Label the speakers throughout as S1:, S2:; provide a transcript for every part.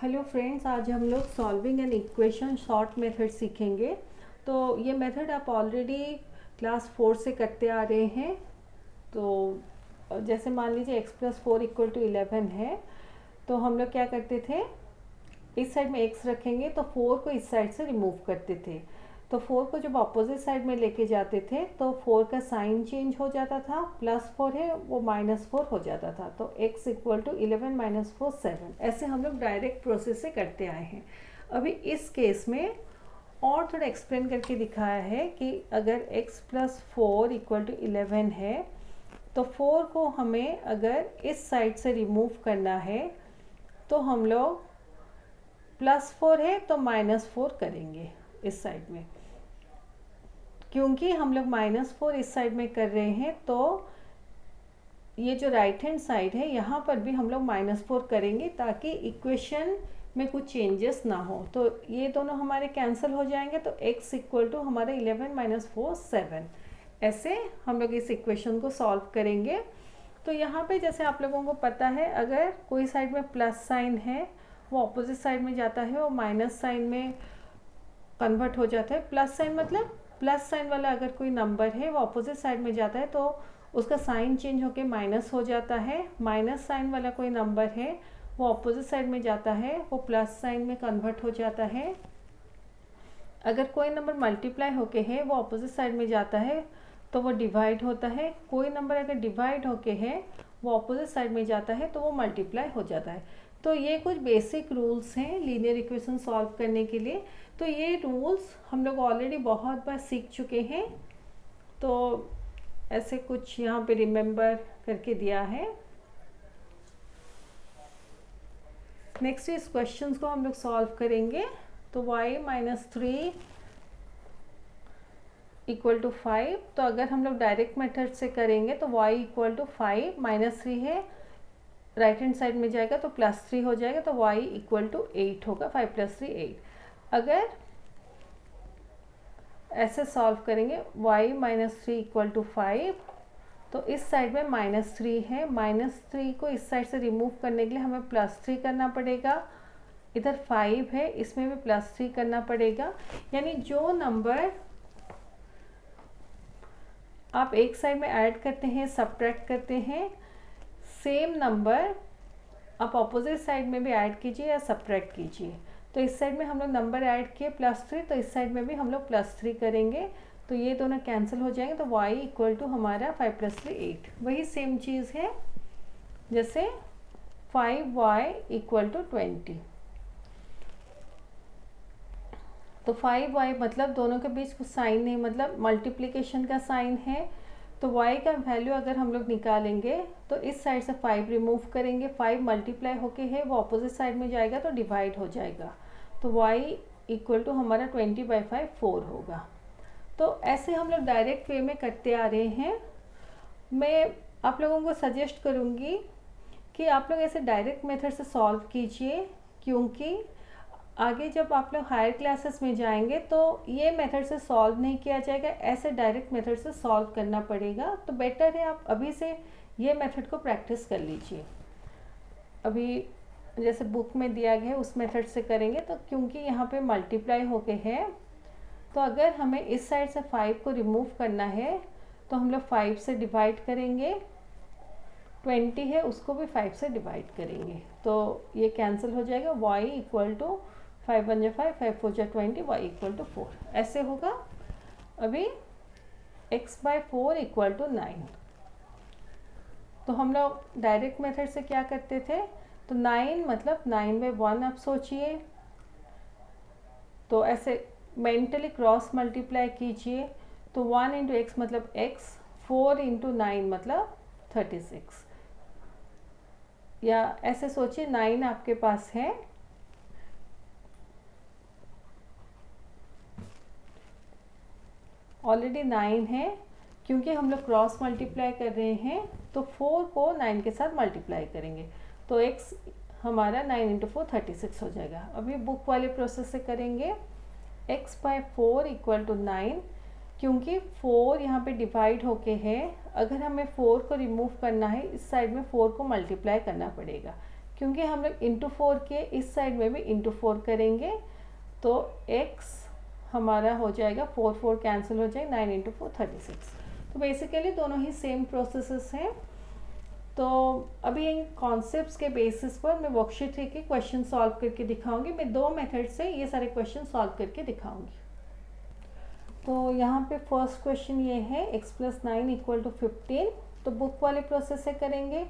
S1: Hello friends, आज हम लोग solving an equation short method सीखेंगे। तो ये मेथड आप ऑलरेडी क्लास 4 से करते आ रहे हैं। तो जैसे मान लीजिए x+4 = 11 है, तो हम लोग क्या करते थे, इस साइड में x रखेंगे तो 4 को इस साइड से रिमूव करते थे। तो 4 को जब अपोजिट साइड में लेके जाते थे तो 4 का साइन चेंज हो जाता था, +4 है वो -4 हो जाता था। तो x = 11 - 4 7। ऐसे हम लोग डायरेक्ट प्रोसेस से करते आए हैं। अभी इस केस में और थोड़ा एक्सप्लेन करके दिखाया है कि अगर x+4 = 11 है तो 4 को हमें अगर इस साइड से रिमूव करना है तो हम लोग +4 है तो -4 करेंगे इस साइड में। क्योंकि हम लोग -4 इस साइड में कर रहे हैं तो ये जो राइट हैंड साइड है यहाँ पर भी हम लोग -4 करेंगे ताकि इक्वेशन में कुछ चेंजेस ना हो। तो ये दोनों हमारे कैंसिल हो जाएंगे। तो x = हमारे 11 - 4 7। ऐसे हम लोग इस इक्वेशन को सॉल्व करेंगे। तो यहाँ पे जैसे आप लोगों को पता है, अगर कोई साइड में प्लस साइन है वो अपोजिट साइड में जाता है और माइनस साइन में कन्वर्ट हो जाता है। प्लस साइन मतलब प्लस साइन वाला अगर कोई नंबर है वो अपोजिट साइड में जाता है तो उसका साइन चेंज होके माइनस हो जाता है। माइनस साइन वाला कोई नंबर है वो अपोजिट साइड में जाता है, वो प्लस साइन में कन्वर्ट हो जाता है। अगर कोई नंबर मल्टीप्लाई होके है वो अपोजिट साइड में जाता है तो वो डिवाइड होता है। कोई नंबर अगर डिवाइड होके है वो अपोजिट साइड में जाता है तो वो मल्टीप्लाई हो जाता है। तो ये कुछ बेसिक रूल्स हैं लीनियर इक्वेशन सॉल्व करने के लिए। तो ये रूल्स हम लोग ऑलरेडी बहुत बार सीख चुके हैं। तो ऐसे कुछ यहाँ पे रिमेंबर करके दिया है। नेक्स्ट इस क्वेश्चंस को हम लोग सॉल्व करेंगे। तो y - 3 = 5। तो अगर हम लोग डायरेक्ट मेथड से करेंगे तो y = 5 -3 है, राइट हैंड साइड में जाएगा तो +3 हो जाएगा। तो y = 8 होगा। 5 + 3 8। अगर ऐसे सॉल्व करेंगे y - 3 = 5, तो इस साइड में -3 है, -3 को इस साइड से रिमूव करने के लिए हमें +3 करना पड़ेगा। इधर 5 है, इसमें भी +3 करना पड़ेगा। यानी जो नंबर आप एक साइड में ऐड करते हैं, सब्ट्रैक्ट करते हैं, सेम नंबर आप अपोजिट साइड में भी ऐड कीजिए या सब्ट्रैक्ट कीजिए। तो इस साइड में हम लोग नंबर ऐड किए +3, तो इस साइड में भी हम लोग +3 करेंगे। तो ये दोनों कैंसिल हो जाएंगे। तो y = हमारा 5 + 3 8। वही सेम चीज़ है जैसे 5y = 20। तो 5y मतलब दोनों के बीच कुछ साइन नहीं, मतलब मल्टीप्लिकेशन का साइन है। तो y का वैल्यू अगर हम लोग निकालेंगे तो इस साइड से 5 रिमूव करेंगे, 5 मल्टीप्लाई होके है वो अपोजिट साइड में जाएगा तो डिवाइड हो जाएगा। तो y = हमारा 20/5 4 होगा। तो ऐसे हम लोग डायरेक्ट वे में करते आ रहे हैं। मैं आप लोगों को सजेस्ट करूँगी कि आप लोग ऐसे डायरेक्ट मेथड से सॉल्व कीजिए, क्योंकि आगे जब आप लोग हायर क्लासेस में जाएंगे तो ये मेथड से सॉल्व नहीं किया जाएगा, ऐसे डायरेक्ट मेथड से सॉल्व करना पड़ेगा। तो बेटर है आप अभी से ये मेथड को प्रैक्टिस कर लीजिए। अभी जैसे बुक में दिया गया है उस मेथड से करेंगे तो क्योंकि यहाँ पे मल्टीप्लाई हो गए हैं, तो अगर हमें इस साइड से 5 को रिमूव करना है तो हम लोग 5 से डिवाइड करेंगे, 20 है उसको भी 5 से डिवाइड करेंगे तो ये कैंसिल हो जाएगा। y = 5 × 5 5 × 4 = 20, y = 4 ऐसे होगा। अभी x/4 = 9। तो हम लोग डायरेक्ट मेथड से क्या करते थे, तो 9 मतलब 9/1 आप सोचिए। तो ऐसे मेंटली क्रॉस मल्टीप्लाई कीजिए। तो 1 × x मतलब x, 4 × 9 मतलब 36। या ऐसे सोचिए 9 आपके पास है, ऑलरेडी 9 है, क्योंकि हम लोग क्रॉस मल्टीप्लाई कर रहे हैं तो 4 को 9 के साथ मल्टीप्लाई करेंगे तो x हमारा 9 × 4 36 हो जाएगा। अभी बुक वाले प्रोसेस से करेंगे। x/4 = 9, क्योंकि 4 यहाँ पे डिवाइड होके है, अगर हमें 4 को रिमूव करना है इस साइड में 4 को मल्टीप्लाई करना पड़ेगा, क्योंकि हम लोग इंटू 4 के इस साइड में भी इंटू 4 करेंगे तो x हमारा हो जाएगा 4 4 कैंसिल हो जाएगा 9 इंटू 4 36। तो बेसिकली दोनों ही सेम प्रोसेसेस हैं। तो अभी इन कॉन्सेप्ट्स के बेसिस पर मैं वर्कशीट 3 के क्वेश्चन सॉल्व करके दिखाऊंगी। मैं 2 मेथड से ये सारे क्वेश्चन सॉल्व करके दिखाऊंगी। तो यहाँ पे फर्स्ट क्वेश्चन ये है x + 9 = 15। तो बुक वाले प्रोसेस से करेंगे।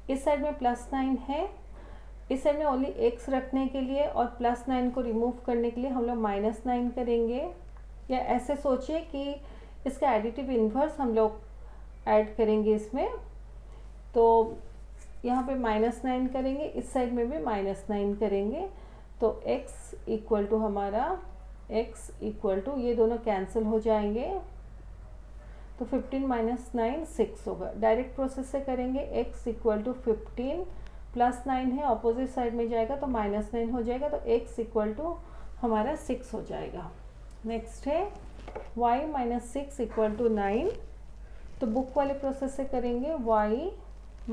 S1: इस साइड में +9 है, इस साइड में ओनली x रखने के लिए और +9 को रिमूव करने के लिए हम लोग -9 करेंगे। या ऐसे सोचिए कि इसका एडिटिव इन्वर्स हम लोग ऐड करेंगे इसमें। तो यहाँ पे -9 करेंगे, इस साइड में भी -9 करेंगे। तो x इक्वल टू हमारा x इक्वल टू ये दोनों कैंसिल हो जाएंगे। तो 15 - 9 6 होगा। डायरेक्ट प्रोसेस से करेंगे। x इक्वल टू 15 +9 है, अपोजिट साइड में जाएगा तो -9 हो जाएगा। तो x इक्वल टू हमारा 6 हो जाएगा। नेक्स्ट है y - 6 = 9। तो बुक वाले प्रोसेस से करेंगे। y -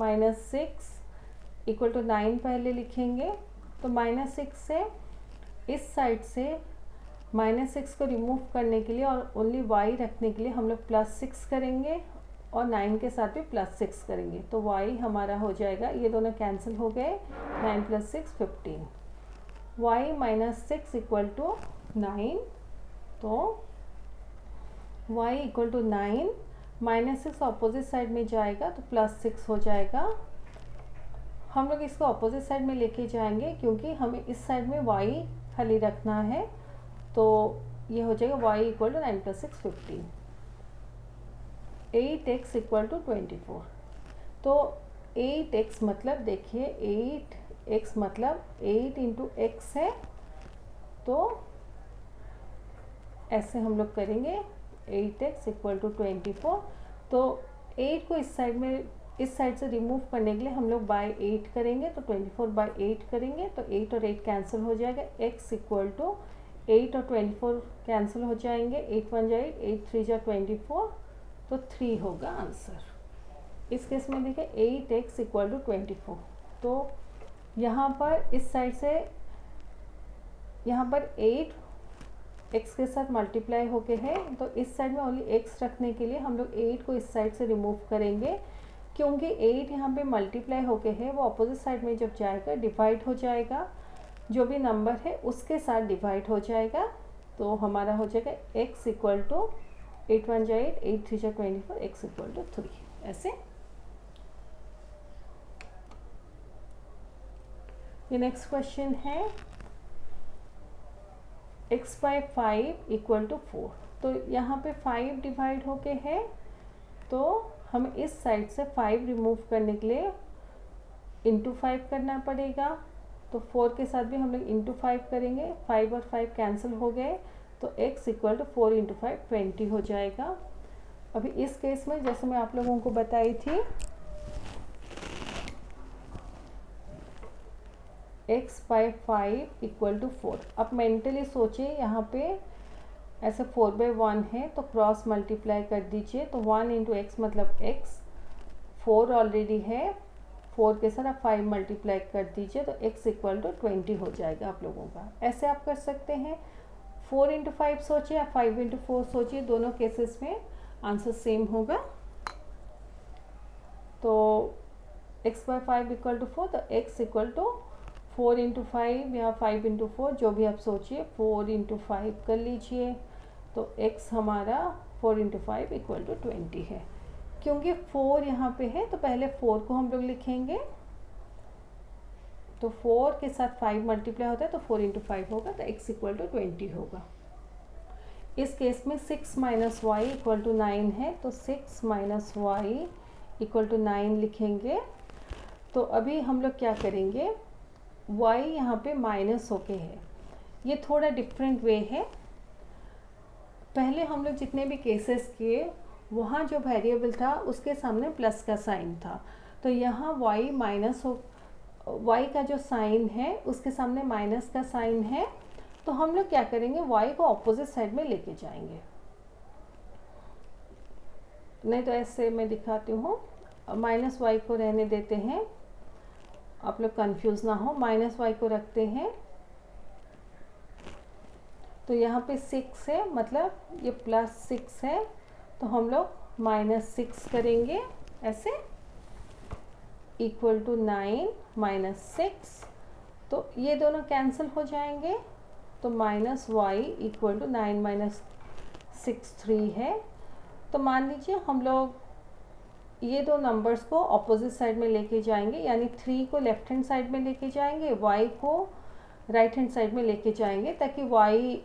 S1: 6 = 9 पहले लिखेंगे। तो -6 से इस साइड से -6 को रिमूव करने के लिए और ओनली y रखने के लिए हम लोग +6 करेंगे और 9 के साथ भी +6 करेंगे। तो y हमारा हो जाएगा, ये दोनों कैंसिल हो गए, 9 + 6 15। y - 6 = 9। तो y = 9, -6 अपोजिट साइड में जाएगा तो +6 हो जाएगा। हम लोग इसको अपोजिट साइड में लेके जाएंगे क्योंकि हमें इस साइड में y खाली रखना है। तो ये हो जाएगा y = 9 + 6 15। 8x = 24। तो 8x मतलब देखिए 8x मतलब 8 इंटू x है। तो ऐसे हम लोग करेंगे 8x = 24। तो 8 को इस साइड से रिमूव करने के लिए हम लोग बाय 8 करेंगे। तो 24 बाय 8 करेंगे तो 8 और 8 कैंसिल हो जाएगा। x इक्वल टू 8 और 24 कैंसिल हो जाएंगे। 8 1 जा 8, 8 3 जा 24, तो 3 होगा आंसर। इस केस में देखिए 8x = 24। तो यहाँ पर इस साइड से यहाँ पर 8 x के साथ मल्टीप्लाई होके है। तो इस साइड में ओनली x रखने के लिए हम लोग 8 को इस साइड से रिमूव करेंगे क्योंकि 8 यहाँ पे मल्टीप्लाई होके है, वो अपोजिट साइड में जब जाएगा डिवाइड हो जाएगा, जो भी नंबर है उसके साथ डिवाइड हो जाएगा। तो हमारा हो जाएगा x = 8 1 जा 8, 8 3 जा 24, x = 3। ऐसे ये नेक्स्ट क्वेश्चन है x/5 = 4। तो यहाँ पे 5 डिवाइड होके है, तो हम इस साइड से 5 रिमूव करने के लिए इंटू 5 करना पड़ेगा। तो 4 के साथ भी हम लोग इंटू 5 करेंगे। 5 और 5 कैंसिल हो गए। तो x = 4 × 5 20 हो जाएगा। अभी इस केस में जैसे मैं आप लोगों को बताई थी, x/5 = 4। अब मेंटली सोचिए, यहाँ पे ऐसे 4/1 है तो क्रॉस मल्टीप्लाई कर दीजिए। तो 1 × x मतलब x, 4 ऑलरेडी है, 4 के साथ आप 5 मल्टीप्लाई कर दीजिए तो x = 20 हो जाएगा आप लोगों का। ऐसे आप कर सकते हैं। 4 × 5 सोचिए या 5 × 4 सोचिए, दोनों केसेस में आंसर सेम होगा। तो x/5 = 4, तो x = 4 × 5 या 5 × 4, जो भी आप सोचिए, 4 × 5 कर लीजिए। तो x हमारा 4 × 5 = 20 है। क्योंकि 4 यहाँ पे है तो पहले 4 को हम लोग लिखेंगे। तो 4 के साथ 5 मल्टीप्लाई होता है तो 4 × 5 होगा, तो x = 20 होगा। इस केस में 6 - y = 9 है, तो 6 - y = 9 लिखेंगे। तो अभी हम लोग क्या करेंगे, y यहाँ पे माइनस होके है, ये थोड़ा डिफरेंट वे है। पहले हम लोग जितने भी केसेस किए वहाँ जो वेरिएबल था उसके सामने प्लस का साइन था, तो यहाँ y का जो साइन है उसके सामने माइनस का साइन है। तो हम लोग क्या करेंगे, y को अपोजिट साइड में लेके जाएंगे। नहीं तो ऐसे मैं दिखाती हूँ, -y को रहने देते हैं। आप लोग कंफ्यूज ना हो, -y को रखते हैं तो यहाँ पे 6 है, मतलब ये +6 है, तो हम लोग -6 करेंगे ऐसे, इक्वल टू 9 -6, तो ये दोनों कैंसिल हो जाएंगे, तो -y इक्वल टू 9 - 6 3 है। तो मान लीजिए हम लोग ये दो नंबर्स को ऑपोजिट साइड में लेके जाएंगे, यानी 3 को लेफ्ट हैंड साइड में लेके जाएंगे, y को राइट हैंड साइड में लेके जाएंगे, ताकि y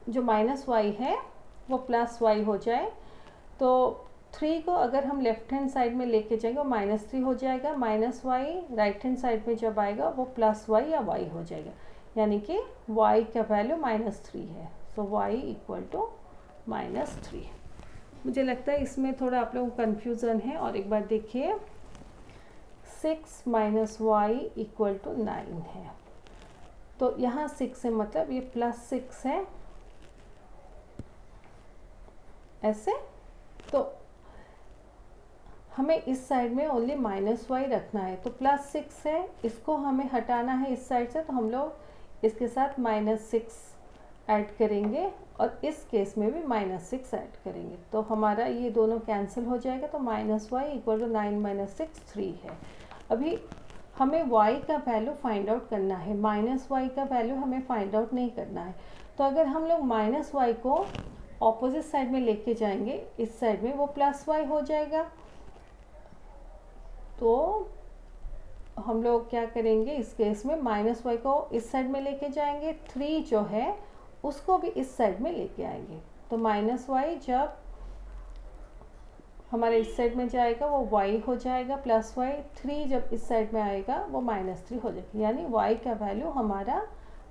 S1: जो -y है वो +y हो जाए। तो 3 को अगर हम लेफ्ट हैंड साइड में लेके जाएंगे वो -3 हो जाएगा, -y राइट हैंड साइड में जब आएगा वो +y या y हो जाएगा, यानी कि y का वैल्यू -3 है। सो y इक्वल टू -3। मुझे लगता है इसमें थोड़ा आप लोगों को कन्फ्यूज़न है, और एक बार देखिए 6 - y इक्वल टू 9 है, तो यहाँ 6 है, मतलब ये +6 है ऐसे। तो हमें इस साइड में ओनली -y रखना है, तो +6 है, इसको हमें हटाना है इस साइड से, तो हम लोग इसके साथ -6 ऐड करेंगे, और इस केस में भी -6 ऐड करेंगे, तो हमारा ये दोनों कैंसिल हो जाएगा, तो -y इक्वल टू 9 - 6 3 है। अभी हमें y का वैल्यू फाइंड आउट करना है, -y का वैल्यू हमें फाइंड आउट नहीं करना है। तो अगर हम लोग -y को ऑपोजिट साइड में लेके जाएंगे, इस साइड में वो +y हो जाएगा, तो हम लोग क्या करेंगे इस केस में, -y को इस साइड में लेके जाएंगे, 3 जो है उसको भी इस साइड में लेके आएंगे, तो -y जब हमारे इस साइड में जाएगा वो y हो जाएगा +y, 3 जब इस साइड में आएगा वो -3 हो जाएगा, यानी y का वैल्यू हमारा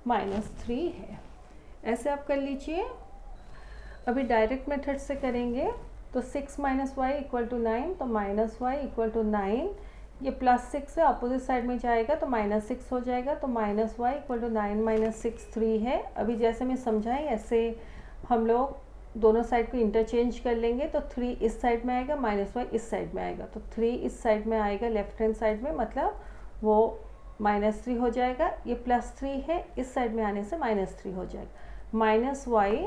S1: -3 है। ऐसे आप कर लीजिए। अभी डायरेक्ट मेथड से करेंगे, तो 6 - y इक्वल टू 9, तो -y इक्वल टू 9, ये +6 है, अपोजिट साइड में जाएगा तो -6 हो जाएगा, तो -y इक्वल टू 9 - 6 3 है। अभी जैसे मैं समझाई ऐसे हम लोग दोनों साइड को इंटरचेंज कर लेंगे, तो 3 इस साइड में आएगा, -y इस साइड में आएगा, तो 3 इस साइड में आएगा लेफ्ट हैंड साइड में, मतलब वो -3 हो जाएगा, ये +3 है, इस साइड में आने से -3 हो जाएगा, -y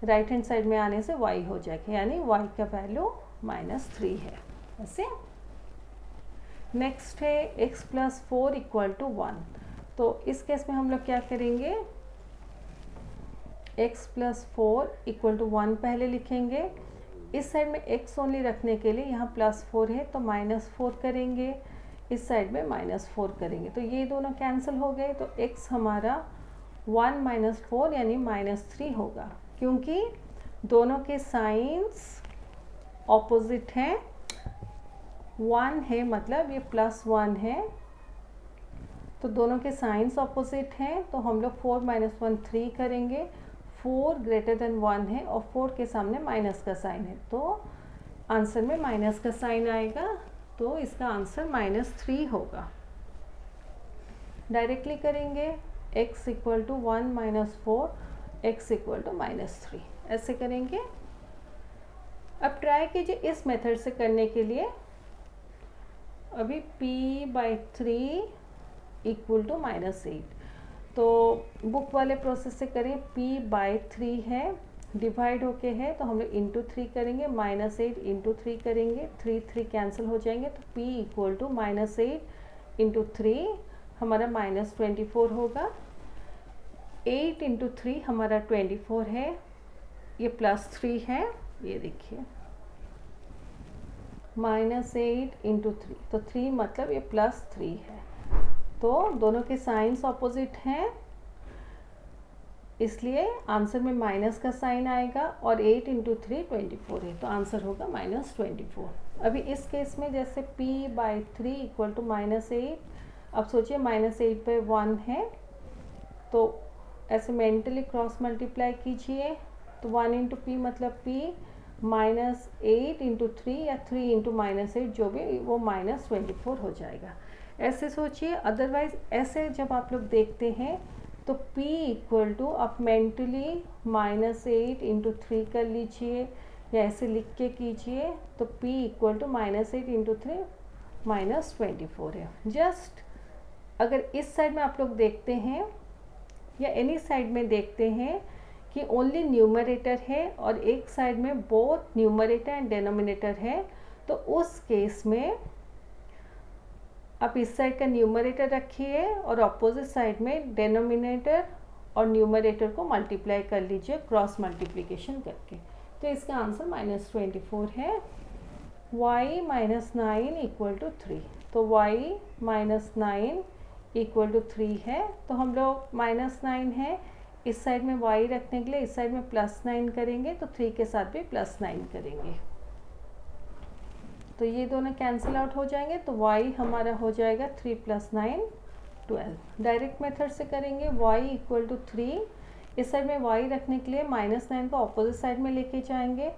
S1: राइट हैंड साइड में आने से y हो जाएगा, यानी y का वैल्यू -3 है ऐसे। नेक्स्ट है x + 4 इक्वल टू 1, तो इस केस में हम लोग क्या करेंगे, x + 4 इक्वल टू 1 पहले लिखेंगे, इस साइड में x ओनली रखने के लिए यहाँ +4 है, तो -4 करेंगे, इस साइड में -4 करेंगे, तो ये दोनों कैंसिल हो गए, तो x हमारा 1 - 4 यानी -3 होगा, क्योंकि दोनों के साइंस ऑपोजिट हैं, 1 है मतलब ये +1 है, तो दोनों के साइंस ऑपोजिट हैं, तो हम लोग 4 - 1 3 करेंगे, 4 ग्रेटर देन 1 है और 4 के सामने माइनस का साइन है, तो आंसर में माइनस का साइन आएगा, तो इसका आंसर -3 होगा। डायरेक्टली करेंगे, x equal to 1 - 4, x equal to -3, ऐसे करेंगे। अब ट्राई कीजिए इस मेथड से करने के लिए। अभी p/3 इक्वल टू -8, तो बुक वाले प्रोसेस से करें, p/3 है, डिवाइड होके है, तो हम लोग इंटू 3 करेंगे, -8 इंटू 3 करेंगे, 3 कैंसिल हो जाएंगे, तो p इक्वल टू -8 इंटू 3 हमारा -24 होगा, 8 इंटू 3 हमारा 24 है, ये +3 है, ये देखिए -8 इंटू 3, तो 3 मतलब ये +3 है, तो दोनों के साइंस ऑपोजिट हैं, इसलिए आंसर में माइनस का साइन आएगा, और 8 इंटू 3 24 है, तो आंसर होगा -24। अभी इस केस में जैसे p/3 इक्वल टू -8, अब सोचिए -8 पे 1 है, तो ऐसे मेंटली क्रॉस मल्टीप्लाई कीजिए, तो 1 इंटू p मतलब p, -8 इंटू 3 या 3 इंटू -8 जो भी, वो -24 हो जाएगा। ऐसे सोचिए, अदरवाइज ऐसे जब आप लोग देखते हैं तो p इक्वल टू आप मेंटली -8 इंटू 3 कर लीजिए, या ऐसे लिख के कीजिए, तो p इक्वल टू -8 इंटू 3 -24 है। जस्ट अगर इस साइड में आप लोग देखते हैं या एनी साइड में देखते हैं कि ओनली न्यूमरेटर है और एक साइड में बोथ न्यूमरेटर एंड डिनोमिनेटर है, तो उस केस में आप इस साइड का न्यूमरेटर रखिए और अपोजिट साइड में डिनोमिनेटर और न्यूमरेटर को मल्टीप्लाई कर लीजिए क्रॉस मल्टीप्लिकेशन करके। तो इसका आंसर -24 है। y - 9 = 3। तो y - 9 = 3 है। तो हम लोग -9 है, इस साइड में y रखने के लिए इस साइड में +9 करेंगे, तो 3 के साथ भी +9 करेंगे, तो ये दोनों कैंसिल आउट हो जाएंगे। तो y हमारा हो जाएगा 3 + 9 12। डायरेक्ट मेथड से करेंगे y = 3, इस साइड में y रखने के लिए -9 को अपोजिट साइड में लेके जाएंगे,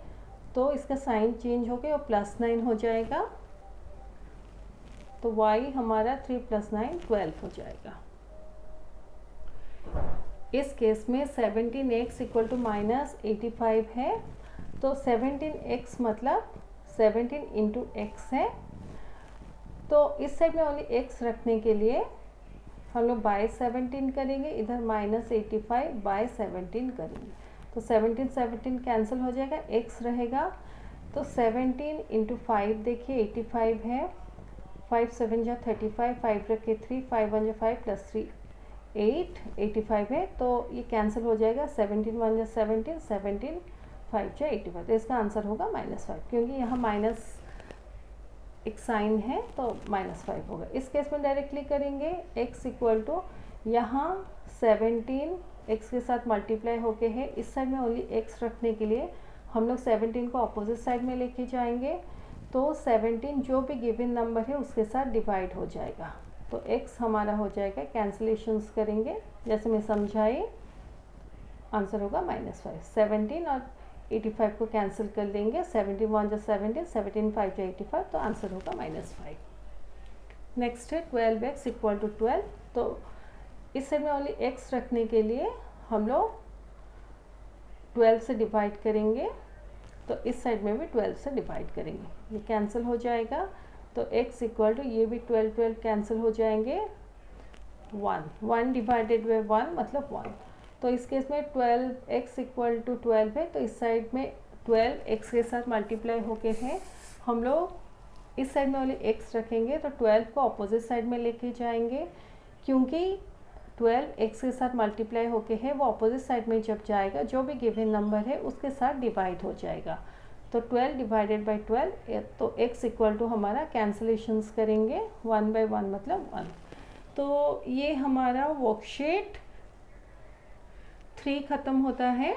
S1: तो इसका साइन चेंज हो गया और +9 हो जाएगा। तो y हमारा 3 + 9 12 हो जाएगा। इस केस में 17x = -85 है। तो 17x मतलब 17 × x है। तो इस साइड में ओनली x रखने के लिए हम लोग बाय 17 करेंगे, इधर -85 बाय 17 करेंगे, तो 17 कैंसिल हो जाएगा, x रहेगा। तो 17 × 5 देखिए 85 है, 5 7 जा 35, 5 रख के 3, 5 1 जा 5 + 3 8, 85 है, तो ये कैंसिल हो जाएगा। 17 1 जा 17, 17 5 जा 85, तो इसका आंसर होगा -5, क्योंकि यहाँ माइनस एक साइन है तो -5 होगा। इस केस में डायरेक्टली करेंगे x = यहाँ 17 x के साथ मल्टीप्लाई होके है, इस साइड में ओनली x रखने के लिए हम लोग 17 को अपोजिट साइड में लेके जाएंगे, तो 17 जो भी गिवन नंबर है उसके साथ डिवाइड हो जाएगा, तो x हमारा हो जाएगा, कैंसिलेशंस करेंगे जैसे मैं समझाई, आंसर होगा -5। 17 और 85 को कैंसिल कर लेंगे, 17 1 जा 17, 17 5 जा 85, तो आंसर होगा -5। नेक्स्ट है 12x = 12। तो इस साइड में ओनली x रखने के लिए हम लोग 12 से डिवाइड करेंगे, तो इस साइड में भी 12 से डिवाइड करेंगे, ये कैंसिल हो जाएगा। तो x = ये भी 12 कैंसिल हो जाएंगे, 1 डिवाइडेड बाय 1 मतलब 1। तो इस केस में 12x = 12 है, तो इस साइड में 12 x के साथ मल्टीप्लाई होके है, हम लोग इस साइड में वाले x रखेंगे, तो 12 को अपोजिट साइड में लेके जाएंगे, क्योंकि 12 x के साथ मल्टीप्लाई होके है, वो अपोजिट साइड में जब जाएगा जो भी गिवन नंबर है उसके साथ डिवाइड हो जाएगा, तो 12 डिवाइडेड बाय 12, तो x = हमारा कैंसिलेशंस करेंगे 1 by 1 मतलब 1। तो ये हमारा वर्कशीट 3 ख़त्म होता है।